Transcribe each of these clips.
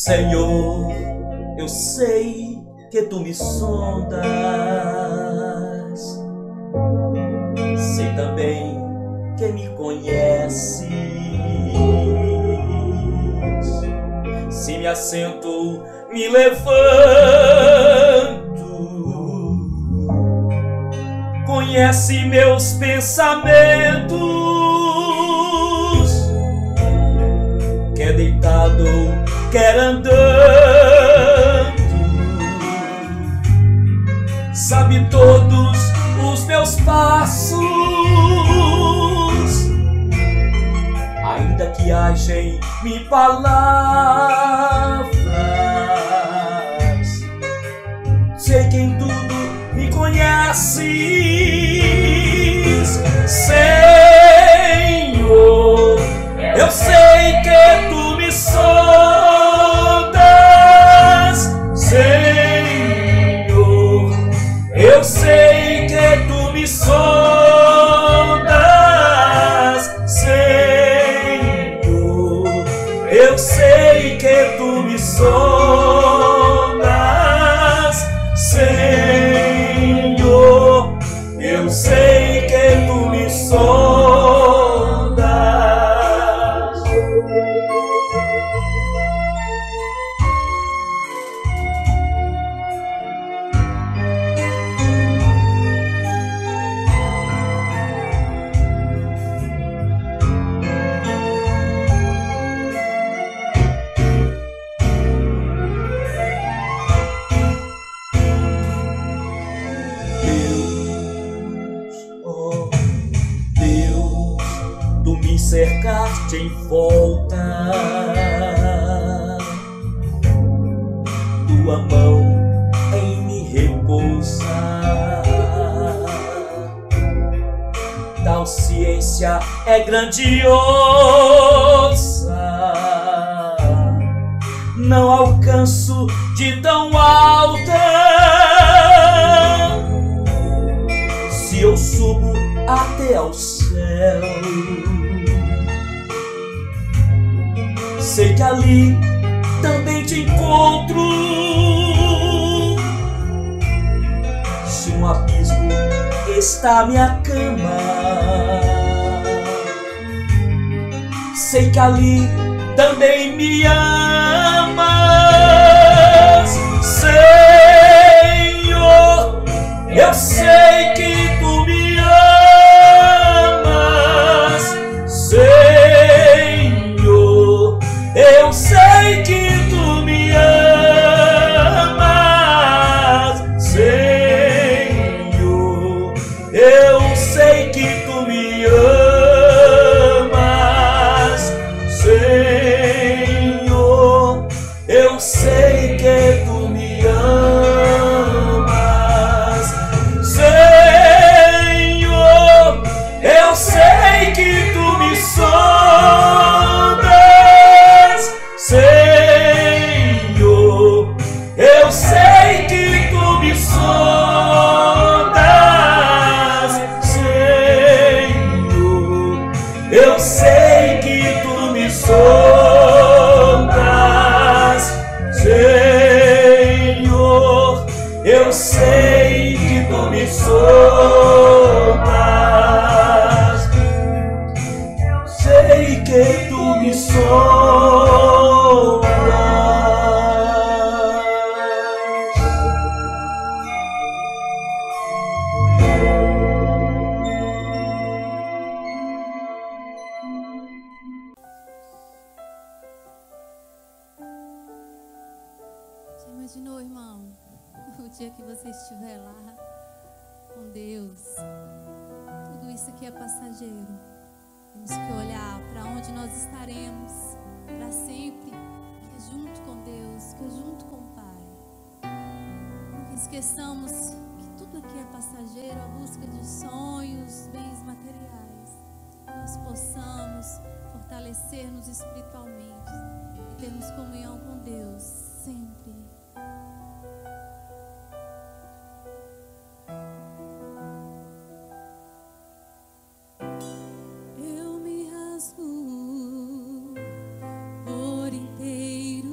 Senhor, eu sei que tu me sondas, sei também que me conheces. Se me assento, me levanto, conhece meus pensamentos. Quer deitado, quer andando, sabe todos os meus passos. Ainda que hajem mil palavras, sei que em tudo me conheces. Senhor, eu sei que tu me sondas. Senhor, eu sei que tu me sondas. Senhor, eu sei que tu me sondas. Senhor, eu sei que tu me sondas. Cercaste em volta, tua mão em mim repousa. Tal ciência é grandiosa, não alcanço de tão alta. Se eu subo até ao céu, sei que ali também te encontro. Se um abismo está a minha cama, sei que ali também me amas. Senhor, eu sei que tu me amas. Eu sei que tu me amas, Senhor. Eu sei que tu me amas, Senhor. Eu sei que tu me amas, Senhor. Eu sei que tu me sondas. Senhor, eu sei que tu me sondas. Senhor, eu sei que tu me sondas. Senhor, eu sei que tu me sondas. Eu sei que tu me sondas. Já imaginou, irmão, o dia que você estiver lá com Deus? Tudo isso aqui é passageiro. Temos que olhar para onde nós estaremos para sempre, que é junto com Deus, que é junto com o Pai. Nunca esqueçamos que tudo aqui é passageiro, a busca de sonhos, bens materiais. Nós possamos fortalecer-nos espiritualmente e termos comunhão com Deus sempre. Eu me rasgo por inteiro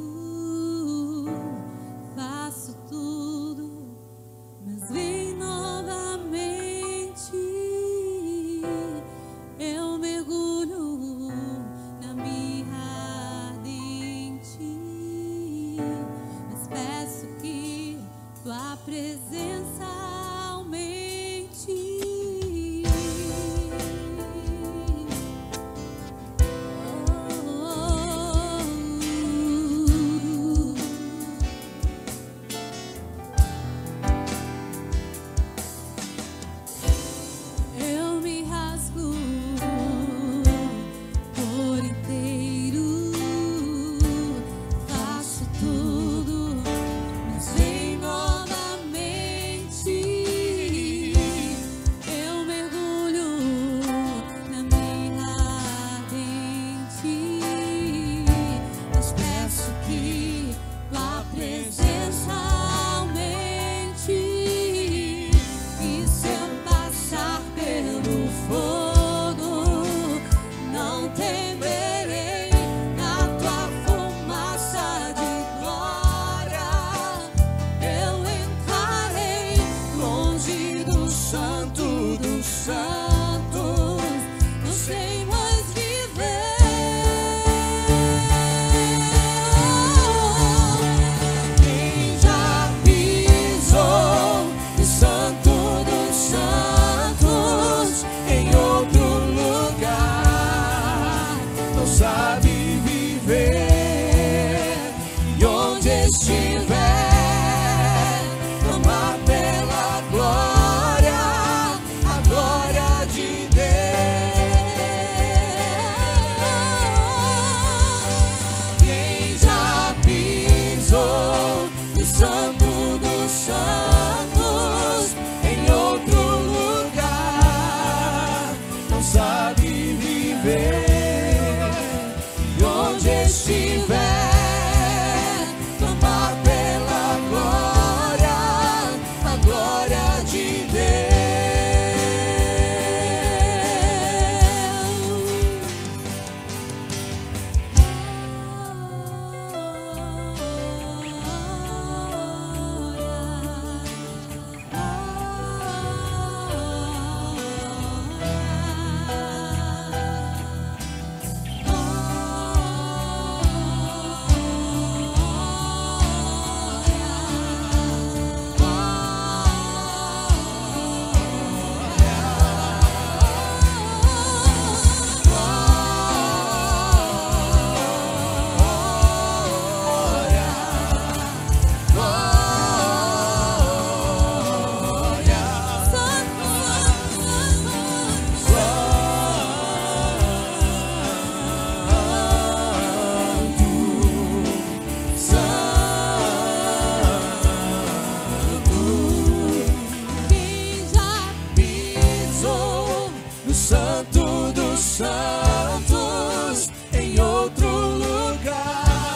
não sabe viver. E onde estiver, clamar pela glória, a glória de Deus. Santo dos santos, em outro lugar,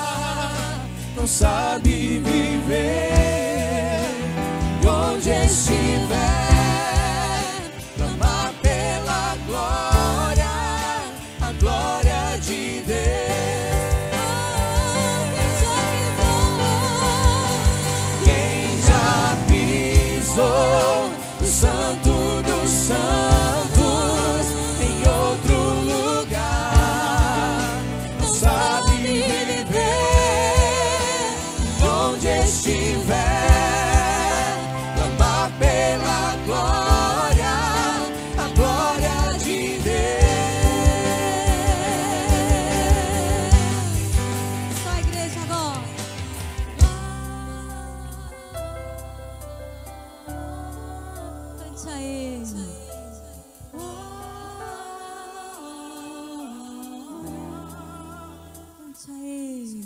não sabe viver. E onde estiver, clamar pela glória, a glória de Deus. Quem já pisou no Santo dos santos, estiver, clamar pela glória, a glória de Deus. Só a igreja agora. Cante a Ele. Cante a Ele.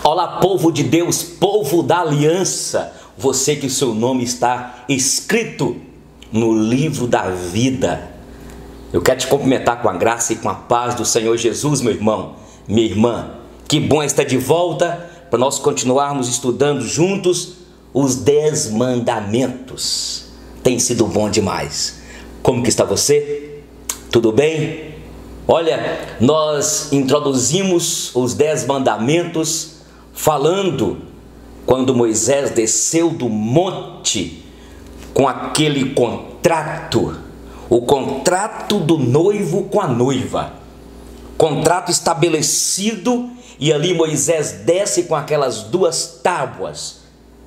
Olá, povo de Deus, povo da aliança, você que o seu nome está escrito no livro da vida. Eu quero te cumprimentar com a graça e com a paz do Senhor Jesus, meu irmão, minha irmã. Que bom estar de volta para nós continuarmos estudando juntos os 10 mandamentos. Tem sido bom demais. Como que está você? Tudo bem? Olha, nós introduzimos os 10 mandamentos falando quando Moisés desceu do monte com aquele contrato, o contrato do noivo com a noiva, contrato estabelecido, e ali Moisés desce com aquelas 2 tábuas,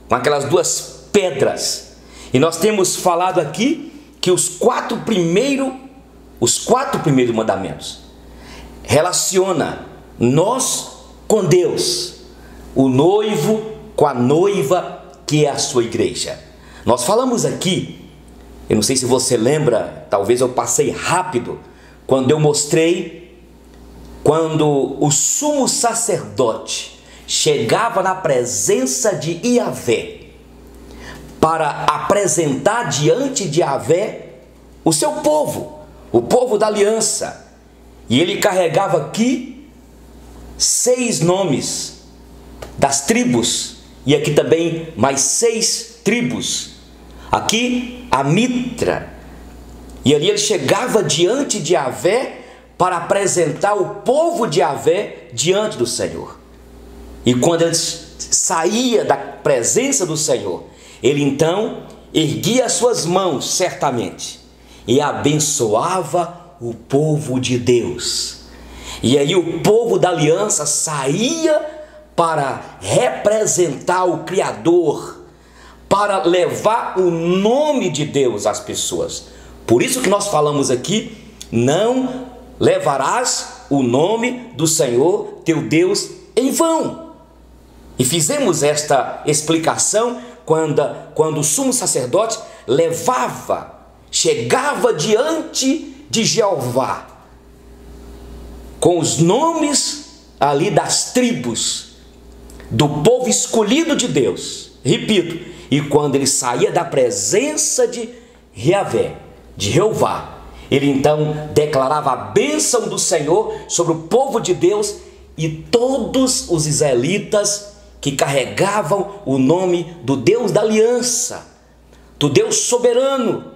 com aquelas 2 pedras, e nós temos falado aqui que os 4 primeiros mandamentos relaciona nós com Deus, o noivo com a noiva, que é a sua igreja. Nós falamos aqui, eu não sei se você lembra, talvez eu passei rápido, quando eu mostrei, quando o sumo sacerdote chegava na presença de Yahvé, para apresentar diante de Yahvé o seu povo, o povo da aliança, e ele carregava aqui 6 nomes das tribos, e aqui também mais 6 tribos, aqui a mitra, e ali ele chegava diante de Yahvé para apresentar o povo de Yahvé diante do Senhor. E quando ele saía da presença do Senhor, ele então erguia as suas mãos certamente e abençoava o povo de Deus. E aí o povo da aliança saía para representar o Criador, para levar o nome de Deus às pessoas. Por isso que nós falamos aqui, não levarás o nome do Senhor teu Deus em vão. E fizemos esta explicação quando o sumo sacerdote chegava diante de Jeová, com os nomes ali das tribos, do povo escolhido de Deus, repito, e quando ele saía da presença de Yahvé, de Jeová, ele então declarava a bênção do Senhor sobre o povo de Deus e todos os israelitas que carregavam o nome do Deus da aliança, do Deus soberano,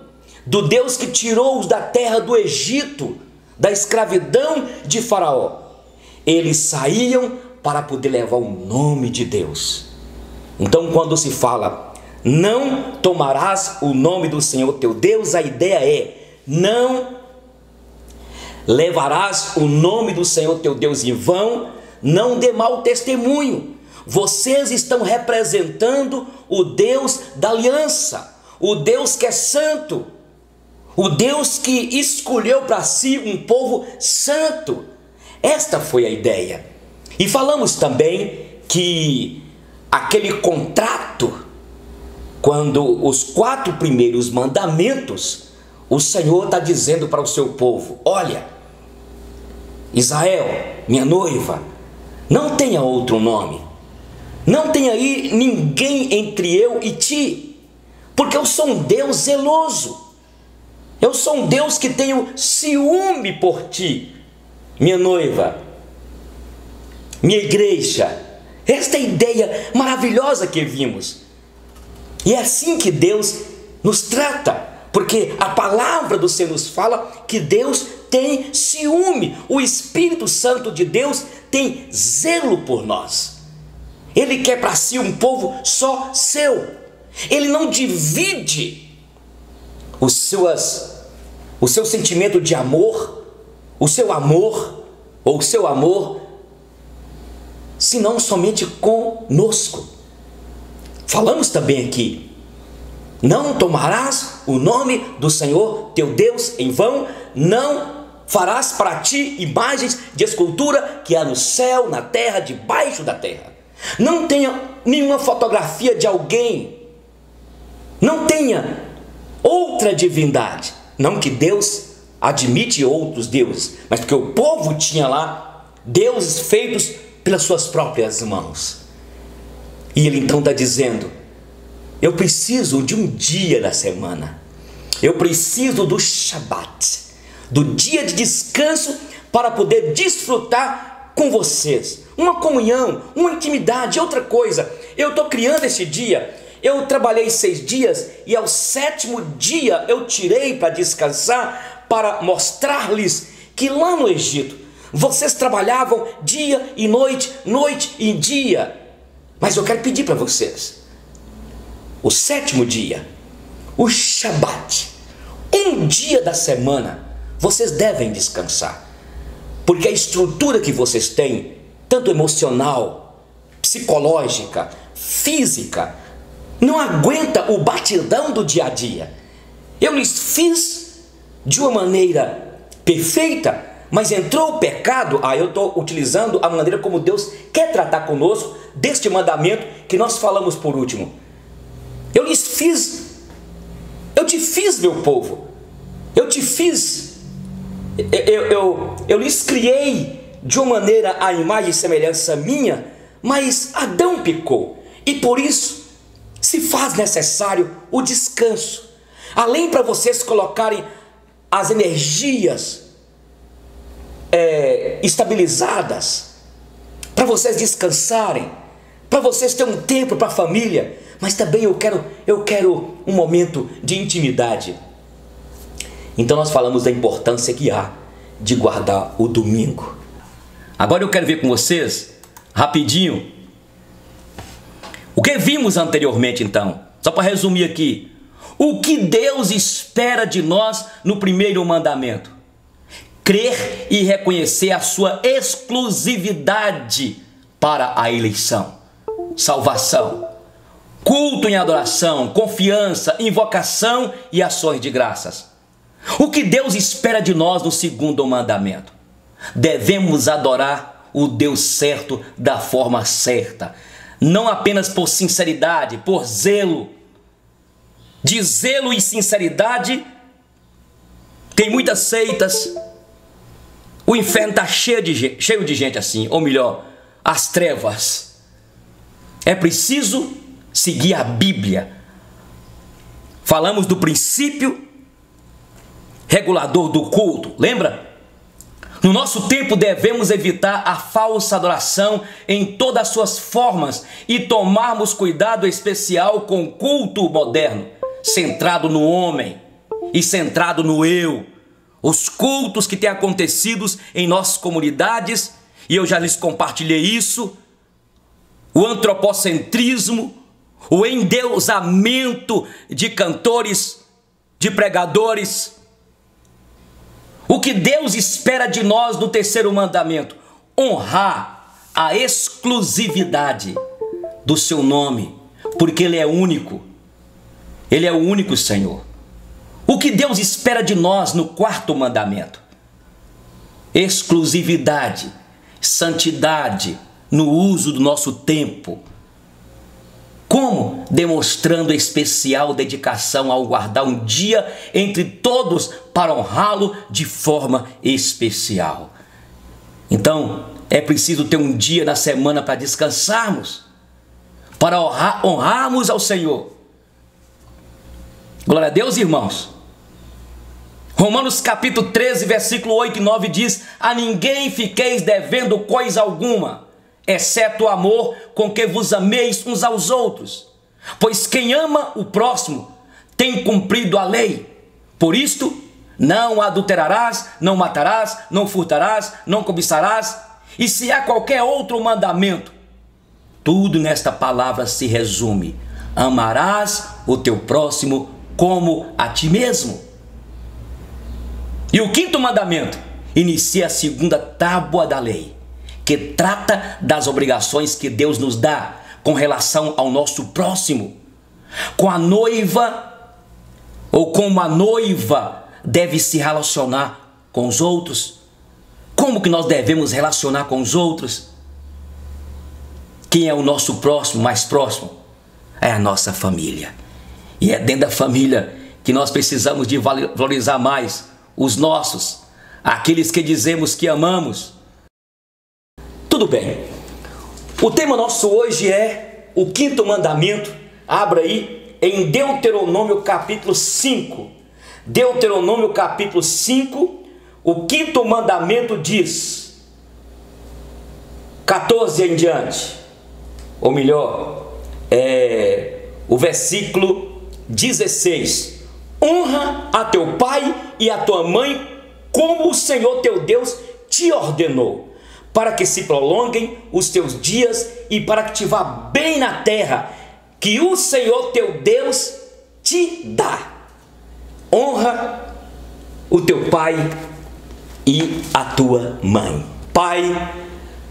do Deus que tirou-os da terra do Egito, da escravidão de Faraó. Eles saíam para poder levar o nome de Deus. Então, quando se fala, não tomarás o nome do Senhor teu Deus, a ideia é, não levarás o nome do Senhor teu Deus em vão, não dê mau testemunho. Vocês estão representando o Deus da aliança, o Deus que é santo, o Deus que escolheu para si um povo santo. Esta foi a ideia. E falamos também que aquele contrato, quando os 4 primeiros mandamentos, o Senhor está dizendo para o seu povo, olha, Israel, minha noiva, não tenha outro nome, não tenha aí ninguém entre eu e ti, porque eu sou um Deus zeloso, eu sou um Deus que tenho ciúme por ti, minha noiva, minha igreja. Esta é a ideia maravilhosa que vimos, e é assim que Deus nos trata, porque a palavra do Senhor nos fala que Deus tem ciúme, o Espírito Santo de Deus tem zelo por nós. Ele quer para si um povo só seu. Ele não divide o seu sentimento de amor, o seu amor, ou o seu amor, senão somente conosco. Falamos também aqui, não tomarás o nome do Senhor teu Deus em vão, não farás para ti imagens de escultura que há no céu, na terra, debaixo da terra. Não tenha nenhuma fotografia de alguém, não tenha outra divindade. Não que Deus admite outros deuses, mas porque o povo tinha lá deuses feitos pelas suas próprias mãos. E ele então está dizendo, eu preciso de um dia da semana, Eu preciso do Shabat, do dia de descanso, para poder desfrutar com vocês. Uma comunhão, uma intimidade, outra coisa. Eu estou criando esse dia. Eu trabalhei 6 dias e ao 7º dia eu tirei para descansar, para mostrar-lhes que lá no Egito vocês trabalhavam dia e noite, noite e dia. Mas eu quero pedir para vocês, o 7º dia, o Shabat, um dia da semana, vocês devem descansar. Porque a estrutura que vocês têm, tanto emocional, psicológica, física, não aguenta o batidão do dia a dia. Eu lhes fiz de uma maneira perfeita, mas entrou o pecado. Eu estou utilizando a maneira como Deus quer tratar conosco deste mandamento que nós falamos por último. Eu lhes fiz, eu te fiz, meu povo, eu te fiz, eu lhes criei de uma maneira à imagem e semelhança minha, mas Adão pecou, e por isso se faz necessário o descanso. Além para vocês colocarem as energias estabilizadas, para vocês descansarem, para vocês terem um tempo para a família, mas também eu quero um momento de intimidade. Então nós falamos da importância que há de guardar o domingo. Agora eu quero ver com vocês, rapidinho, o que vimos anteriormente então. Só para resumir aqui, o que Deus espera de nós no primeiro mandamento: crer e reconhecer a sua exclusividade para a eleição, salvação, culto em adoração, confiança, invocação e ações de graças. O que Deus espera de nós no segundo mandamento: devemos adorar o Deus certo da forma certa, não apenas por sinceridade, por zelo. De zelo e sinceridade tem muitas seitas. O inferno está cheio de gente assim, ou melhor, as trevas. É preciso seguir a Bíblia. Falamos do princípio regulador do culto, lembra? No nosso tempo devemos evitar a falsa adoração em todas as suas formas e tomarmos cuidado especial com o culto moderno, centrado no homem e centrado no eu. Os cultos que têm acontecido em nossas comunidades, e eu já lhes compartilhei isso, o antropocentrismo, o endeusamento de cantores, de pregadores. O que Deus espera de nós no terceiro mandamento: honrar a exclusividade do seu nome, porque Ele é único. Ele é o único Senhor. O que Deus espera de nós no quarto mandamento: exclusividade, santidade no uso do nosso tempo. Como? Demonstrando especial dedicação ao guardar um dia entre todos para honrá-lo de forma especial. Então, é preciso ter um dia na semana para descansarmos, para honrarmos ao Senhor. Glória a Deus, irmãos. Romanos capítulo 13, versículo 8 e 9 diz: a ninguém fiqueis devendo coisa alguma, exceto o amor com que vos ameis uns aos outros. Pois quem ama o próximo tem cumprido a lei. Por isto, não adulterarás, não matarás, não furtarás, não cobiçarás. E se há qualquer outro mandamento, tudo nesta palavra se resume: amarás o teu próximo como a ti mesmo. E o quinto mandamento inicia a segunda tábua da lei, que trata das obrigações que Deus nos dá com relação ao nosso próximo. Com a noiva, ou como a noiva deve se relacionar com os outros. Como que nós devemos relacionar com os outros? Quem é o nosso próximo, mais próximo? É a nossa família. E é dentro da família que nós precisamos de valorizar mais os nossos, aqueles que dizemos que amamos. Tudo bem. O tema nosso hoje é o quinto mandamento. Abra aí em Deuteronômio capítulo 5. Deuteronômio capítulo 5, o 5º mandamento diz, 14 em diante, ou melhor, o versículo 16: honra a teu pai e a tua mãe, como o Senhor teu Deus te ordenou, para que se prolonguem os teus dias e para que te vá bem na terra que o Senhor teu Deus te dá. Honra o teu pai e a tua mãe. Pai,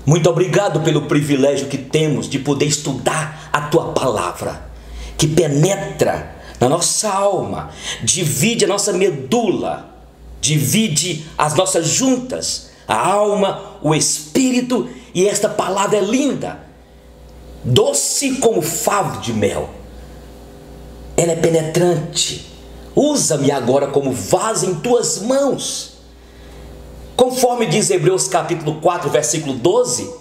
muito obrigado pelo privilégio que temos de poder estudar a tua palavra, que penetra na nossa alma, divide a nossa medula, divide as nossas juntas, a alma, o espírito, e esta palavra é linda, doce como favo de mel. Ela é penetrante. Usa-me agora como vaso em tuas mãos, conforme diz Hebreus capítulo 4, versículo 12,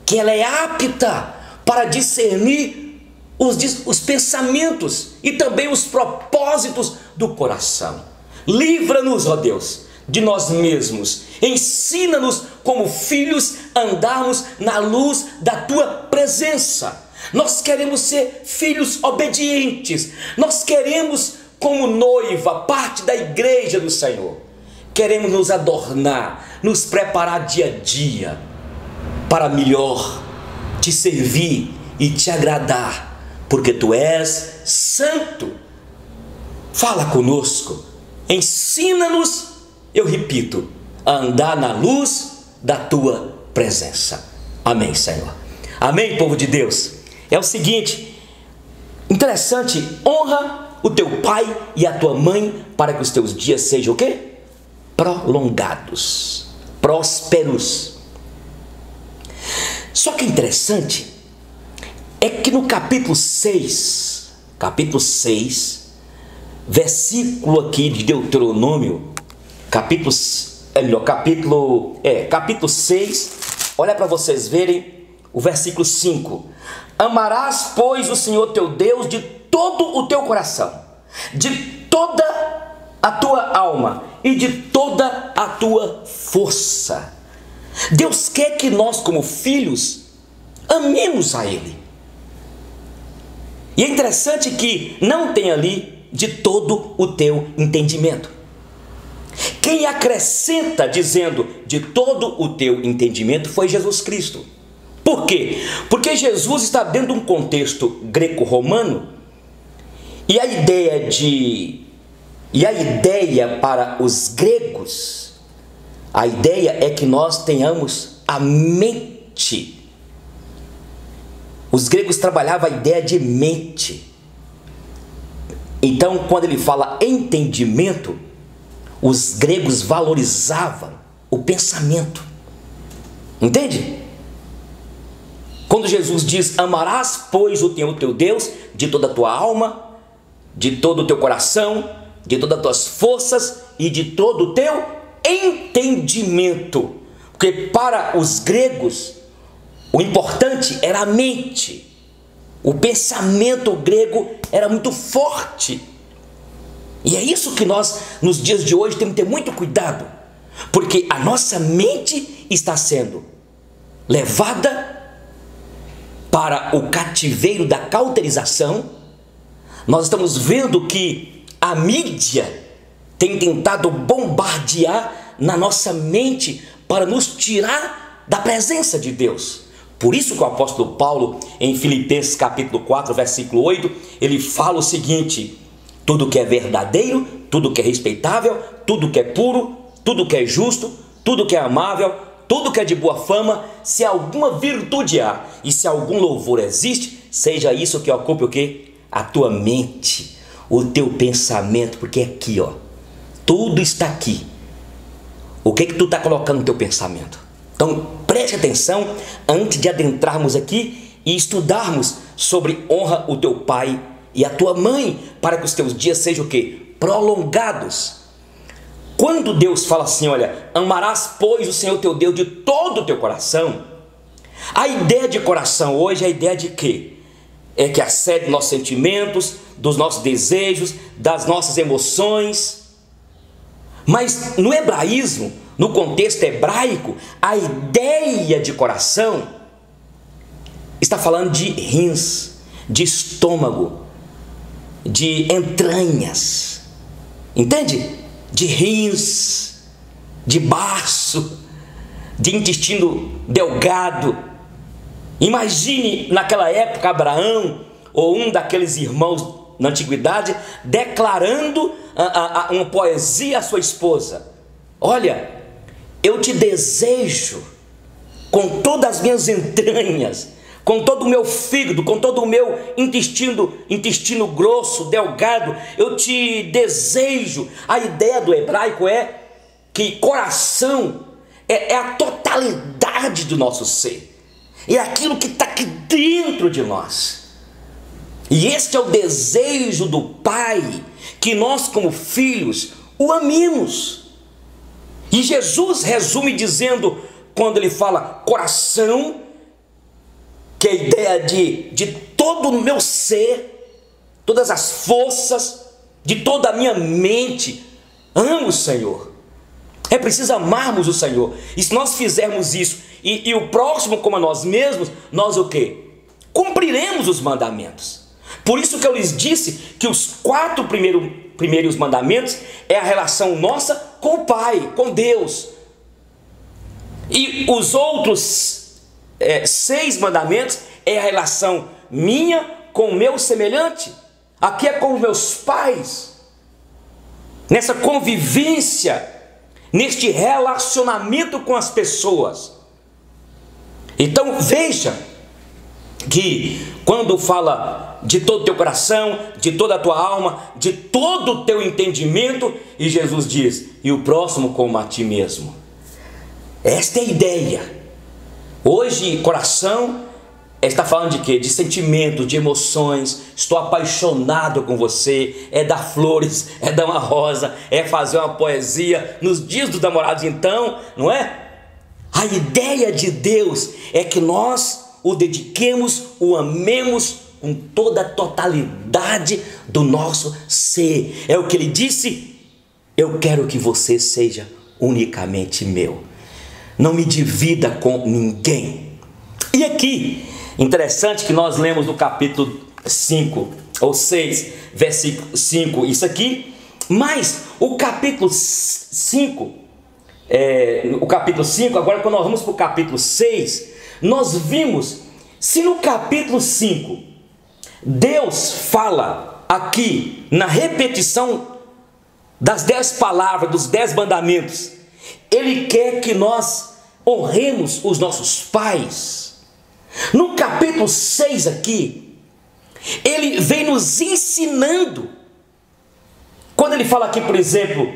que ela é apta para discernir os pensamentos e também os propósitos do coração. Livra-nos, ó Deus, de nós mesmos. Ensina-nos como filhos a andarmos na luz da tua presença. Nós queremos ser filhos obedientes. Nós queremos, como noiva, parte da igreja do Senhor, queremos nos adornar, nos preparar dia a dia para melhor te servir e te agradar, porque tu és santo. Fala conosco, ensina-nos, eu repito, a andar na luz da tua presença. Amém, Senhor. Amém, povo de Deus. É o seguinte, interessante: honra o teu pai e a tua mãe, para que os teus dias sejam o quê? Prolongados, prósperos. Só que interessante é que no capítulo 6, versículo aqui de Deuteronômio, capítulo 6, olha para vocês verem o versículo 5. Amarás, pois, o Senhor teu Deus de todo o teu coração, de toda a tua alma e de toda a tua força. Deus quer que nós, como filhos, amemos a Ele. E é interessante que não tem ali de todo o teu entendimento. Quem acrescenta dizendo de todo o teu entendimento foi Jesus Cristo. Por quê? Porque Jesus está dentro de um contexto greco-romano, e a ideia para os gregos, a ideia é que nós tenhamos a mente. Os gregos trabalhavam a ideia de mente. Então, quando ele fala entendimento, os gregos valorizavam o pensamento. Entende? Quando Jesus diz: amarás, pois, o Senhor teu Deus de toda a tua alma, de todo o teu coração, de todas as tuas forças e de todo o teu entendimento. Porque para os gregos o importante era a mente. O pensamento grego era muito forte. E é isso que nós, nos dias de hoje, temos que ter muito cuidado, porque a nossa mente está sendo levada para o cativeiro da cauterização. Nós estamos vendo que a mídia tem tentado bombardear na nossa mente para nos tirar da presença de Deus. Por isso que o apóstolo Paulo, em Filipenses capítulo 4, versículo 8, ele fala o seguinte: tudo que é verdadeiro, tudo que é respeitável, tudo que é puro, tudo que é justo, tudo que é amável, tudo que é de boa fama, se alguma virtude há e se algum louvor existe, seja isso que ocupe o quê? A tua mente, o teu pensamento, porque é aqui, ó, tudo está aqui. O que tu está colocando no teu pensamento? Então preste atenção antes de adentrarmos aqui e estudarmos sobre honra o teu pai e a tua mãe, para que os teus dias sejam o quê? Prolongados. Quando Deus fala assim, olha, amarás, pois, o Senhor teu Deus de todo o teu coração, a ideia de coração hoje é a ideia de quê? É que excede nossos sentimentos, dos nossos desejos, das nossas emoções. Mas no hebraísmo, no contexto hebraico, a ideia de coração está falando de rins, de estômago, de entranhas, entende? De rins, de baço, de intestino delgado. Imagine naquela época Abraão ou um daqueles irmãos na antiguidade declarando uma poesia à sua esposa: olha, eu te desejo com todas as minhas entranhas, com todo o meu fígado, com todo o meu intestino grosso, delgado, eu te desejo. A ideia do hebraico é que coração é a totalidade do nosso ser, é aquilo que está aqui dentro de nós. E este é o desejo do Pai, que nós como filhos o amemos. E Jesus resume dizendo, quando ele fala coração, que é a ideia de todo o meu ser, todas as forças, de toda a minha mente, amo o Senhor. É preciso amarmos o Senhor. E se nós fizermos isso, e o próximo como a nós mesmos, nós o quê? Cumpriremos os mandamentos. Por isso que eu lhes disse que os 4 primeiros mandamentos é a relação nossa com o Pai, com Deus. E os outros 6 mandamentos é a relação minha com o meu semelhante. Aqui é com os meus pais. Nessa convivência, neste relacionamento com as pessoas. Então veja que quando fala de todo o teu coração, de toda a tua alma, de todo o teu entendimento, e Jesus diz, e o próximo como a ti mesmo. Esta é a ideia. Hoje, coração está falando de quê? De sentimento, de emoções. Estou apaixonado com você. É dar flores, é dar uma rosa, é fazer uma poesia nos dias dos namorados, então, não é? A ideia de Deus é que nós o dediquemos, o amemos com toda a totalidade do nosso ser. É o que ele disse: eu quero que você seja unicamente meu. Não me divida com ninguém. E aqui, interessante que nós lemos no capítulo 5 ou 6, versículo 5, isso aqui. Mas o capítulo 5, agora quando nós vamos para o capítulo 6, nós vimos, se no capítulo 5, Deus fala aqui na repetição das 10 palavras, dos 10 mandamentos, Ele quer que nós honremos os nossos pais. No capítulo 6 aqui, Ele vem nos ensinando. Quando Ele fala aqui, por exemplo,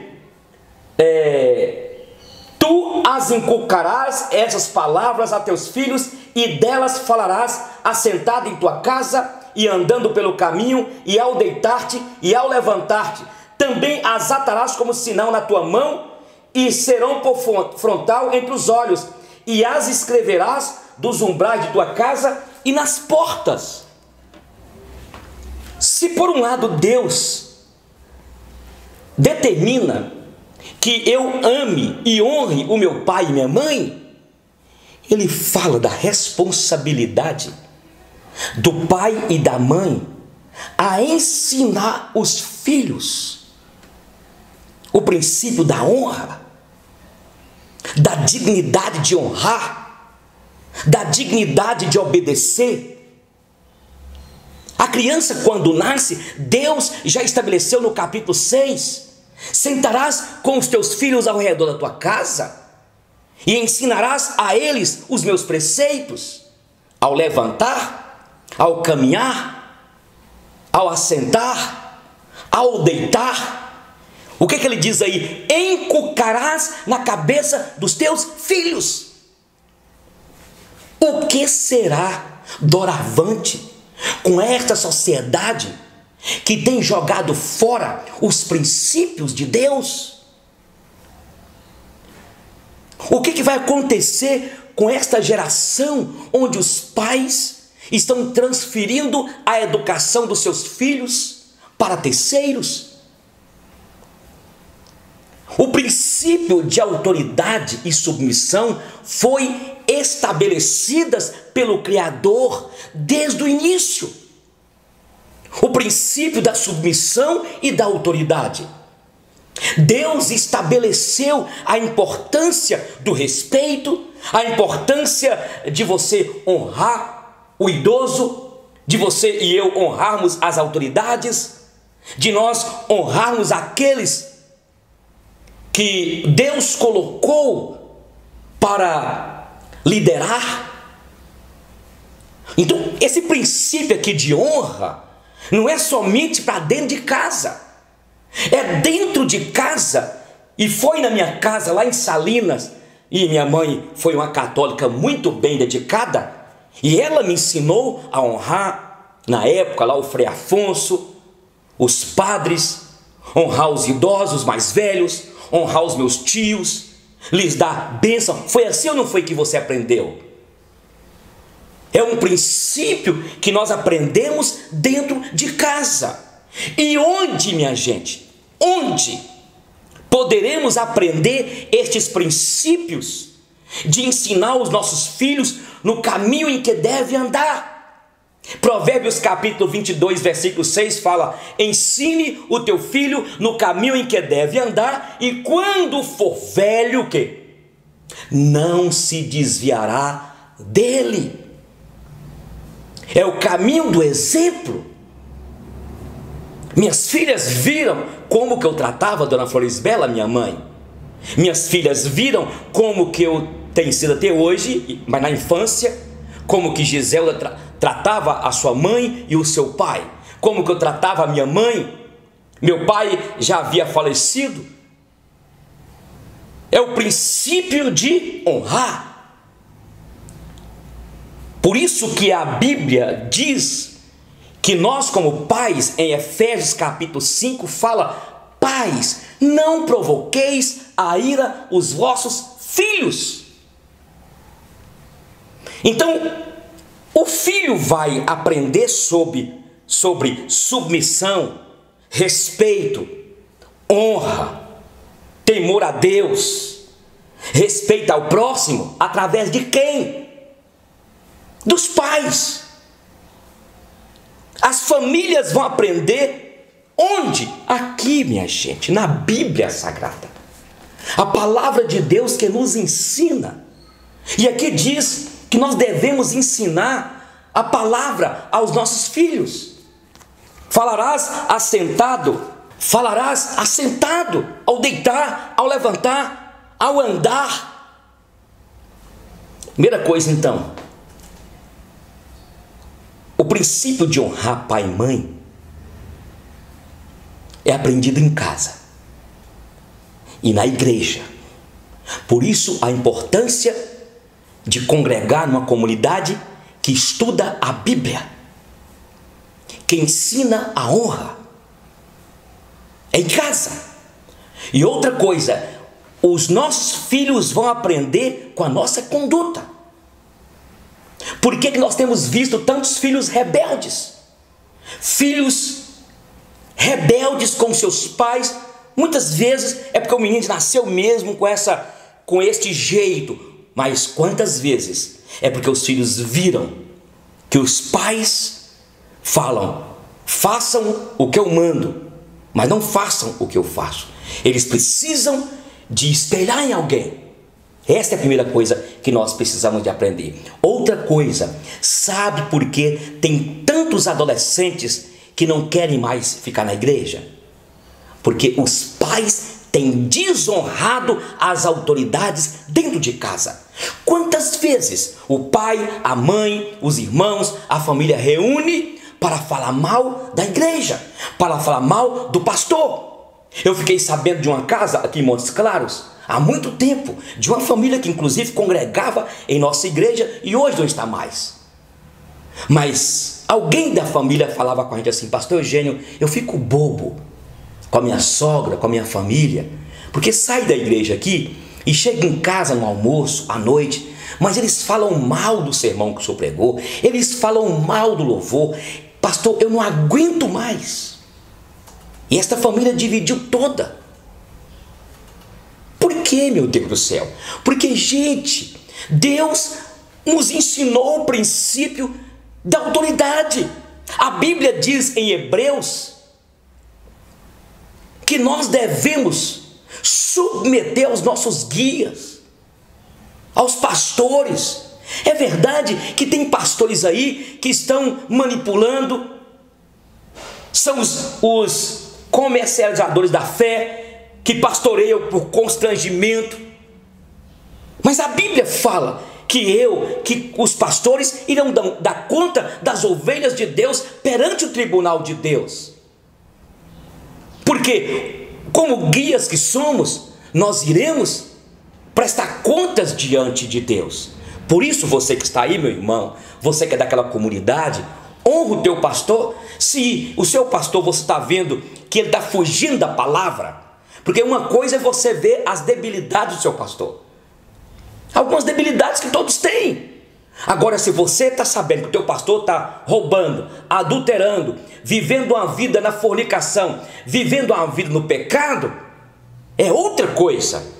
tu as inculcarás essas palavras a teus filhos, e delas falarás assentado em tua casa e andando pelo caminho, e ao deitar-te e ao levantar-te. Também as atarás como sinal na tua mão, e serão por frontal entre os olhos, e as escreverás dos umbrais de tua casa e nas portas. Se por um lado Deus determina que eu ame e honre o meu pai e minha mãe, Ele fala da responsabilidade do pai e da mãe a ensinar os filhos o princípio da honra, da dignidade de honrar, da dignidade de obedecer. A criança, quando nasce, Deus já estabeleceu no capítulo 6: sentarás com os teus filhos ao redor da tua casa e ensinarás a eles os meus preceitos, ao levantar, ao caminhar, ao assentar, ao deitar. O que ele diz aí? Inculcarás na cabeça dos teus filhos. O que será doravante com esta sociedade que tem jogado fora os princípios de Deus? O que vai acontecer com esta geração onde os pais estão transferindo a educação dos seus filhos para terceiros? O princípio de autoridade e submissão foi estabelecidas pelo Criador desde o início. O princípio da submissão e da autoridade. Deus estabeleceu a importância do respeito, a importância de você honrar o idoso, de você e eu honrarmos as autoridades, de nós honrarmos aqueles que Deus colocou para liderar. Então, esse princípio aqui de honra não é somente para dentro de casa, é dentro de casa. E foi na minha casa lá em Salinas, e minha mãe foi uma católica muito bem dedicada, e ela me ensinou a honrar, na época lá, o Frei Afonso, os padres, honrar os idosos mais velhos, honrar os meus tios, lhes dar bênção. Foi assim ou não foi que você aprendeu? É um princípio que nós aprendemos dentro de casa. E onde, minha gente, onde poderemos aprender estes princípios de ensinar os nossos filhos no caminho em que deve andar? Provérbios capítulo 22, versículo 6 fala: ensine o teu filho no caminho em que deve andar, e quando for velho, o quê? Não se desviará dele. É o caminho do exemplo. Minhas filhas viram como que eu tratava a dona Florisbela, minha mãe. Minhas filhas viram como que eu tenho sido até hoje, mas na infância, como que Giselda tratava a sua mãe e o seu pai, como que eu tratava a minha mãe. Meu pai já havia falecido. É o princípio de honrar. Por isso que a Bíblia diz que nós, como pais, em Efésios capítulo 5 fala: pais, não provoqueis a ira os vossos filhos. Então, o filho vai aprender sobre submissão, respeito, honra, temor a Deus, respeito ao próximo, através de quem? Dos pais. As famílias vão aprender onde? Aqui, minha gente, na Bíblia Sagrada. A palavra de Deus que nos ensina. E aqui diz que nós devemos ensinar a palavra aos nossos filhos. Falarás assentado, ao deitar, ao levantar, ao andar. Primeira coisa, então, o princípio de honrar pai e mãe é aprendido em casa e na igreja. Por isso a importância de congregar numa comunidade que estuda a Bíblia, que ensina a honra. É em casa. E outra coisa, os nossos filhos vão aprender com a nossa conduta. Por que nós temos visto tantos filhos rebeldes? Filhos rebeldes com seus pais. Muitas vezes é porque o menino nasceu mesmo com este jeito. Mas quantas vezes é porque os filhos viram que os pais falam: façam o que eu mando, mas não façam o que eu faço. Eles precisam de espelhar em alguém. Esta é a primeira coisa que nós precisamos de aprender. Outra coisa, sabe por que tem tantos adolescentes que não querem mais ficar na igreja? Porque os pais têm desonrado as autoridades dentro de casa. Quantas vezes o pai, a mãe, os irmãos, a família reúne para falar mal da igreja, para falar mal do pastor? Eu fiquei sabendo de uma casa aqui em Montes Claros, há muito tempo, de uma família que inclusive congregava em nossa igreja e hoje não está mais. Mas alguém da família falava com a gente assim: pastor Eugênio, eu fico bobo com a minha sogra, com a minha família, porque sai da igreja aqui e chega em casa no almoço, à noite, mas eles falam mal do sermão que o senhor pregou, eles falam mal do louvor. Pastor, eu não aguento mais. E esta família dividiu toda. quê, meu Deus do céu? Porque, gente, Deus nos ensinou o princípio da autoridade. A Bíblia diz em Hebreus que nós devemos submeter aos nossos guias, aos pastores. É verdade que tem pastores aí que estão manipulando, são os comercializadores da fé, que pastoreiam por constrangimento. Mas a Bíblia fala que os pastores irão dar conta das ovelhas de Deus perante o tribunal de Deus. Porque, como guias que somos, nós iremos prestar contas diante de Deus. Por isso, você que está aí, meu irmão, você que é daquela comunidade, honra o teu pastor. Se o seu pastor, você está vendo que ele está fugindo da palavra, porque uma coisa é você ver as debilidades do seu pastor, algumas debilidades que todos têm. Agora, se você está sabendo que o teu pastor está roubando, adulterando, vivendo uma vida na fornicação, vivendo uma vida no pecado, é outra coisa.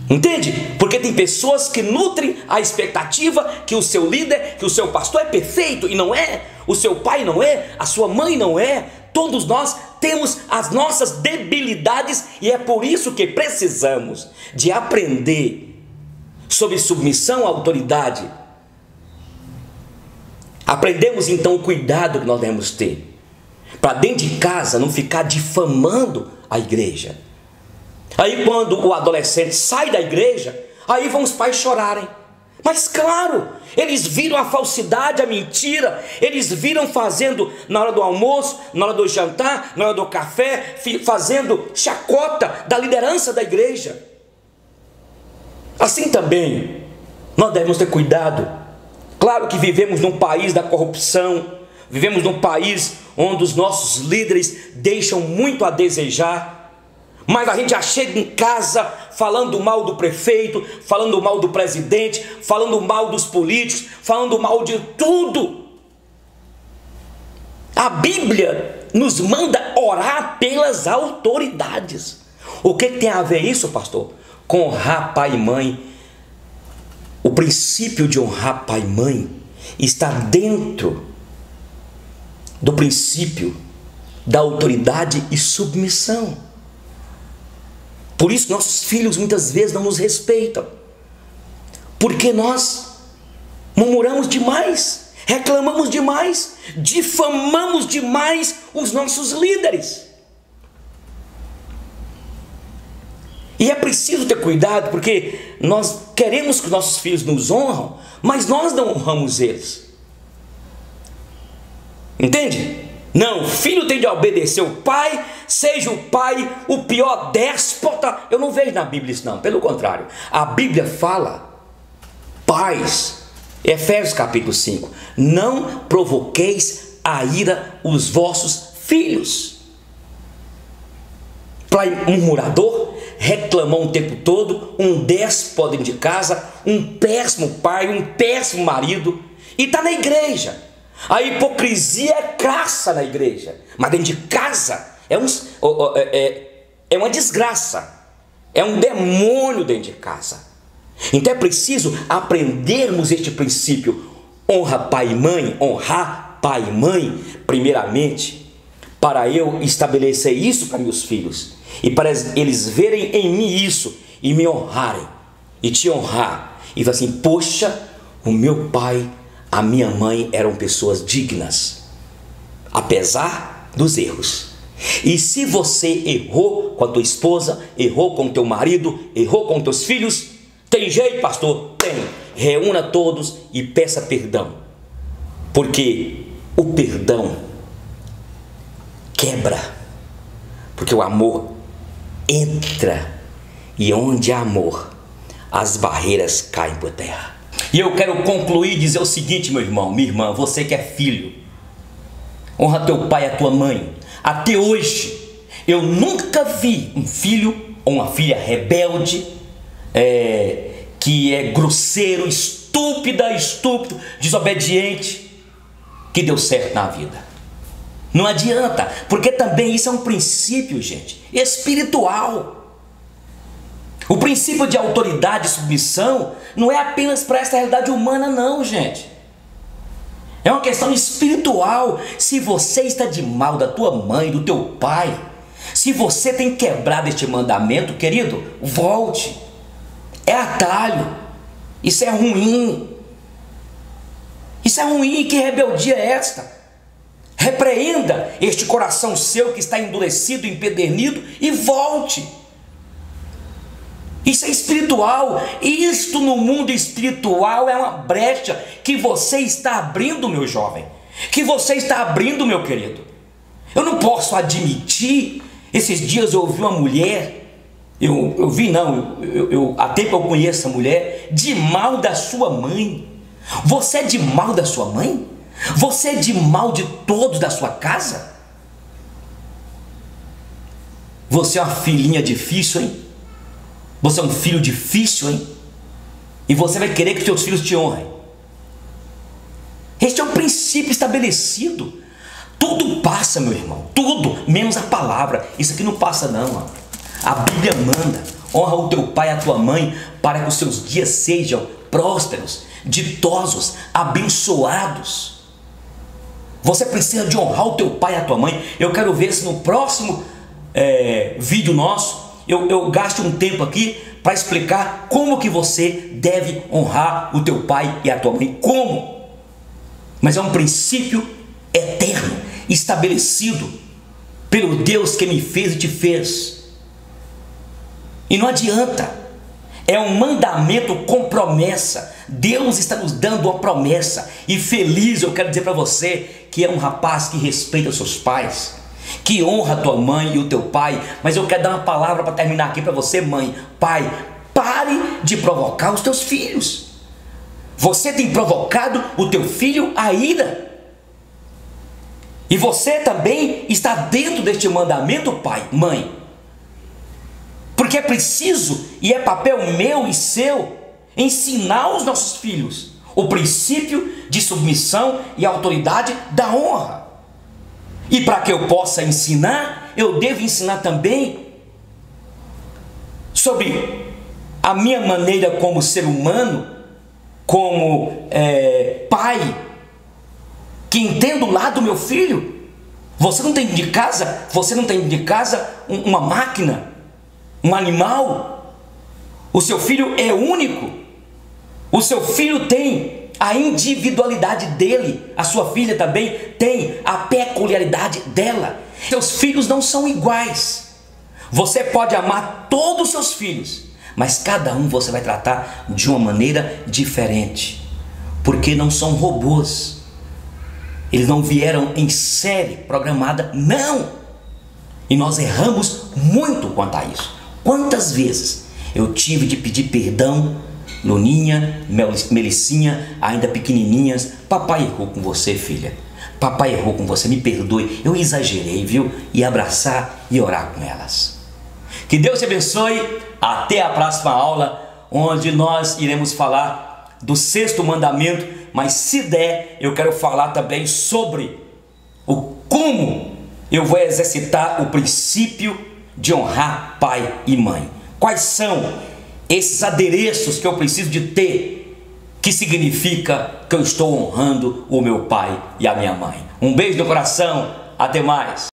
Entende? Porque tem pessoas que nutrem a expectativa que o seu líder, que o seu pastor é perfeito, e não é. O seu pai não é, a sua mãe não é. Todos nós temos as nossas debilidades, e é por isso que precisamos de aprender sobre submissão à autoridade. Aprendemos então o cuidado que nós devemos ter, para dentro de casa não ficar difamando a igreja. Aí quando o adolescente sai da igreja, aí vão os pais chorarem. Mas claro, eles viram a falsidade, a mentira, eles viram fazendo na hora do almoço, na hora do jantar, na hora do café, fazendo chacota da liderança da igreja. Assim também, nós devemos ter cuidado. Claro que vivemos num país da corrupção, vivemos num país onde os nossos líderes deixam muito a desejar. Mas a gente já chega em casa falando mal do prefeito, falando mal do presidente, falando mal dos políticos, falando mal de tudo. A Bíblia nos manda orar pelas autoridades. O que tem a ver isso, pastor? Com honrar pai e mãe. O princípio de honrar pai e mãe está dentro do princípio da autoridade e submissão. Por isso nossos filhos muitas vezes não nos respeitam, porque nós murmuramos demais, reclamamos demais, difamamos demais os nossos líderes. E é preciso ter cuidado, porque nós queremos que nossos filhos nos honram, mas nós não honramos eles. Entende? Não, o filho tem de obedecer o pai, seja o pai o pior déspota. Eu não vejo na Bíblia isso não, pelo contrário. A Bíblia fala, pais, Efésios capítulo 5, não provoqueis a ira os vossos filhos. Para murmurador, reclamou o tempo todo, um déspota de casa, um péssimo pai, um péssimo marido, e está na igreja. A hipocrisia é crassa na igreja, mas dentro de casa é uma desgraça, é um demônio dentro de casa. Então é preciso aprendermos este princípio: honra pai e mãe, honrar pai e mãe, primeiramente, para eu estabelecer isso para meus filhos, e para eles verem em mim isso, e me honrarem, e te honrar, e falar assim: poxa, o meu pai, a minha mãe eram pessoas dignas, apesar dos erros. E se você errou com a tua esposa, errou com o teu marido, errou com teus filhos, tem jeito, pastor? Tem. Reúna todos e peça perdão, porque o perdão quebra, porque o amor entra, e onde há amor, as barreiras caem por terra. E eu quero concluir e dizer o seguinte, meu irmão, minha irmã, você que é filho, honra teu pai e a tua mãe. Até hoje, eu nunca vi um filho ou uma filha rebelde, que é grosseiro, estúpido, desobediente, que deu certo na vida. Não adianta, porque também isso é um princípio, gente, espiritual. O princípio de autoridade e submissão não é apenas para essa realidade humana, não, gente. É uma questão espiritual. Se você está de mal da tua mãe, do teu pai, se você tem quebrado este mandamento, querido, volte. É atalho. Isso é ruim. Isso é ruim. Que rebeldia é esta? Repreenda este coração seu que está endurecido, empedernido, e volte. Isso é espiritual. Isto no mundo espiritual é uma brecha que você está abrindo, meu jovem, que você está abrindo, meu querido. Eu não posso admitir. Esses dias eu ouvi uma mulher, há tempo eu conheço essa mulher, de mal da sua mãe. Você é de mal da sua mãe? Você é de mal de todos da sua casa? Você é uma filhinha difícil, hein? Você é um filho difícil, hein? E você vai querer que seus filhos te honrem. Este é um princípio estabelecido. Tudo passa, meu irmão. Tudo, menos a palavra. Isso aqui não passa, não. A Bíblia manda: honra o teu pai e a tua mãe, para que os seus dias sejam prósperos, ditosos, abençoados. Você precisa de honrar o teu pai e a tua mãe. Eu quero ver se no próximo vídeo nosso eu gasto um tempo aqui para explicar como que você deve honrar o teu pai e a tua mãe. Como? Mas é um princípio eterno, estabelecido pelo Deus que me fez e te fez. E não adianta. É um mandamento com promessa. Deus está nos dando uma promessa. E feliz eu quero dizer para você que é um rapaz que respeita os seus pais, que honra a tua mãe e o teu pai. Mas eu quero dar uma palavra para terminar aqui para você, mãe, pai. Pare de provocar os teus filhos. Você tem provocado o teu filho à ira. E você também está dentro deste mandamento, pai, mãe. Porque é preciso e é papel meu e seu ensinar os nossos filhos o princípio de submissão e autoridade da honra. E para que eu possa ensinar, eu devo ensinar também sobre a minha maneira como ser humano, como pai, que entendo o lado do meu filho. Você não tem de casa, uma máquina, um animal. O seu filho é único. O seu filho tem a individualidade dele. A sua filha também tem a peculiaridade dela. Seus filhos não são iguais. Você pode amar todos os seus filhos, mas cada um você vai tratar de uma maneira diferente, porque não são robôs. Eles não vieram em série programada, não. E nós erramos muito quanto a isso. Quantas vezes eu tive de pedir perdão, Luninha, Melicinha, ainda pequenininhas: papai errou com você, filha. Papai errou com você, me perdoe, eu exagerei, viu? E abraçar e orar com elas. Que Deus te abençoe. Até a próxima aula, onde nós iremos falar do 6º mandamento. Mas se der, eu quero falar também sobre como eu vou exercitar o princípio de honrar pai e mãe. Quais são esses adereços que eu preciso de ter, que significa que eu estou honrando o meu pai e a minha mãe. Um beijo no coração, até mais.